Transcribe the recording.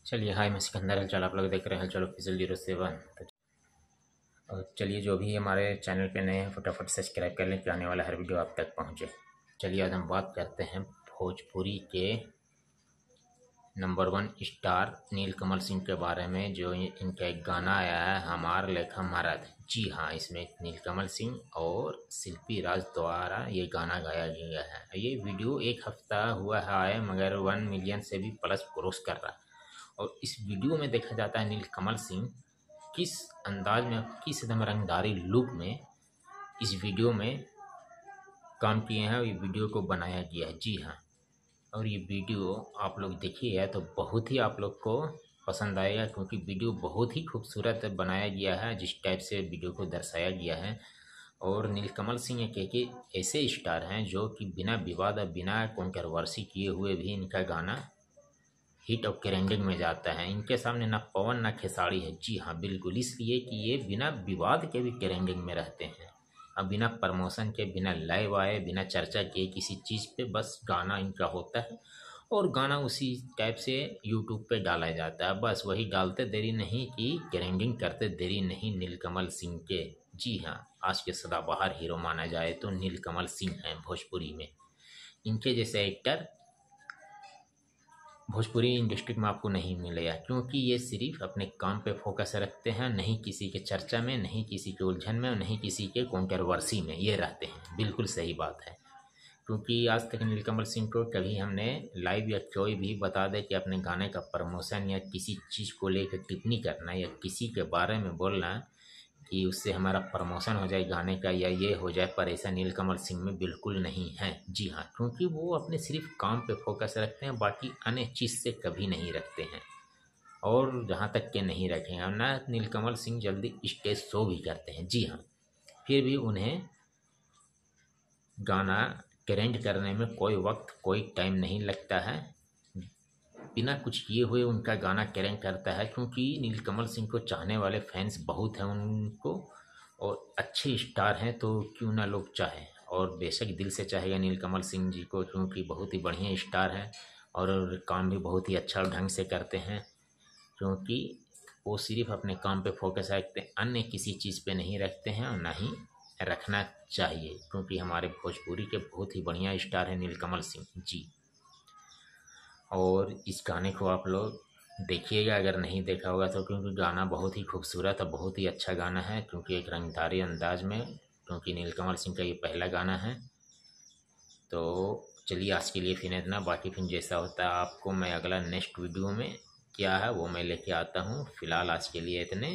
चलिए, हाय मैं सिकंदर। हलचल आप लोग देख रहे हैं हलचल ऑफिशियल 07। और चलिए, जो भी हमारे चैनल पे नए हैं फटाफट सब्सक्राइब कर लें कि आने वाला हर वीडियो आप तक पहुंचे। चलिए, आज हम बात करते हैं भोजपुरी के नंबर 1 स्टार नीलकमल सिंह के बारे में। जो इनका एक गाना आया है, हमार लेखा महाराज। जी हाँ, इसमें नीलकमल सिंह और शिल्पी राज द्वारा ये गाना गाया गया है। ये वीडियो एक हफ्ता हुआ है मगर 1 मिलियन से भी प्लस क्रॉस कर रहा है। और इस वीडियो में देखा जाता है नीलकमल सिंह किस अंदाज में, किस एकदम रंगदारी लुक में इस वीडियो में काम किए हैं और ये वीडियो को बनाया गया है। जी हाँ, और ये वीडियो आप लोग देखिए तो बहुत ही आप लोग को पसंद आएगा, क्योंकि वीडियो बहुत ही खूबसूरत बनाया गया है जिस टाइप से वीडियो को दर्शाया गया है। और नीलकमल सिंह एक ऐसे स्टार हैं जो कि बिना विवाद और बिना कंट्रोवर्सी किए हुए भी इनका गाना हिट और ट्रेंडिंग में जाता है। इनके सामने ना पवन ना खेसारी है। जी हाँ, बिल्कुल, इसलिए कि ये बिना विवाद के भी ट्रेंडिंग में रहते हैं। अब बिना प्रमोशन के, बिना लाइव आए, बिना चर्चा किए किसी चीज़ पे बस गाना इनका होता है और गाना उसी टाइप से यूट्यूब पे डाला जाता है। बस वही डालते देरी नहीं कि ट्रेंडिंग करते देरी नहीं नीलकमल सिंह के। जी हाँ, आज के सदाबहार हीरो माना जाए तो नीलकमल सिंह हैं भोजपुरी में। इनके जैसे एक्टर भोजपुरी इंडस्ट्री में आपको नहीं मिलेगा, क्योंकि ये सिर्फ अपने काम पे फोकस रखते हैं, नहीं किसी के चर्चा में, नहीं किसी के उलझन में, नहीं किसी के कंट्रोवर्सी में ये रहते हैं। बिल्कुल सही बात है, क्योंकि आज तक नीलकमल सिंह को कभी हमने लाइव या कोई भी बता दे कि अपने गाने का प्रमोशन या किसी चीज़ को लेकर टिप्पणी करना या किसी के बारे में बोलना कि उससे हमारा प्रमोशन हो जाए गाने का या ये हो जाए, पर ऐसा नीलकमल सिंह में बिल्कुल नहीं है। जी हाँ, क्योंकि वो अपने सिर्फ काम पे फोकस रखते हैं, बाकी अन्य चीज़ से कभी नहीं रखते हैं और जहाँ तक के नहीं रखेंगे। ना नीलकमल सिंह जल्दी स्टेज शो भी करते हैं। जी हाँ, फिर भी उन्हें गाना ट्रेंड करने में कोई वक्त कोई टाइम नहीं लगता है। बिना कुछ किए हुए उनका गाना ट्रेंड करता है, क्योंकि नीलकमल सिंह को चाहने वाले फैंस बहुत हैं उनको, और अच्छे स्टार हैं तो क्यों ना लोग चाहें। और बेशक दिल से चाहेगा नीलकमल सिंह जी को, क्योंकि बहुत ही बढ़िया स्टार हैं और काम भी बहुत ही अच्छा ढंग से करते हैं। क्योंकि वो सिर्फ अपने काम पे फोकस रखते हैं, अन्य किसी चीज़ पे नहीं रखते हैं और ना ही रखना चाहिए, क्योंकि हमारे भोजपुरी के बहुत ही बढ़िया स्टार हैं नीलकमल सिंह जी। और इस गाने को आप लोग देखिएगा अगर नहीं देखा होगा तो, क्योंकि गाना बहुत ही खूबसूरत और बहुत ही अच्छा गाना है, क्योंकि एक रंगदारी अंदाज में, क्योंकि नीलकमल सिंह का ये पहला गाना है। तो चलिए, आज के लिए फिर इतना, बाकी फिर जैसा होता है आपको मैं अगला नेक्स्ट वीडियो में क्या है वो मैं लेके आता हूँ। फिलहाल आज के लिए इतने।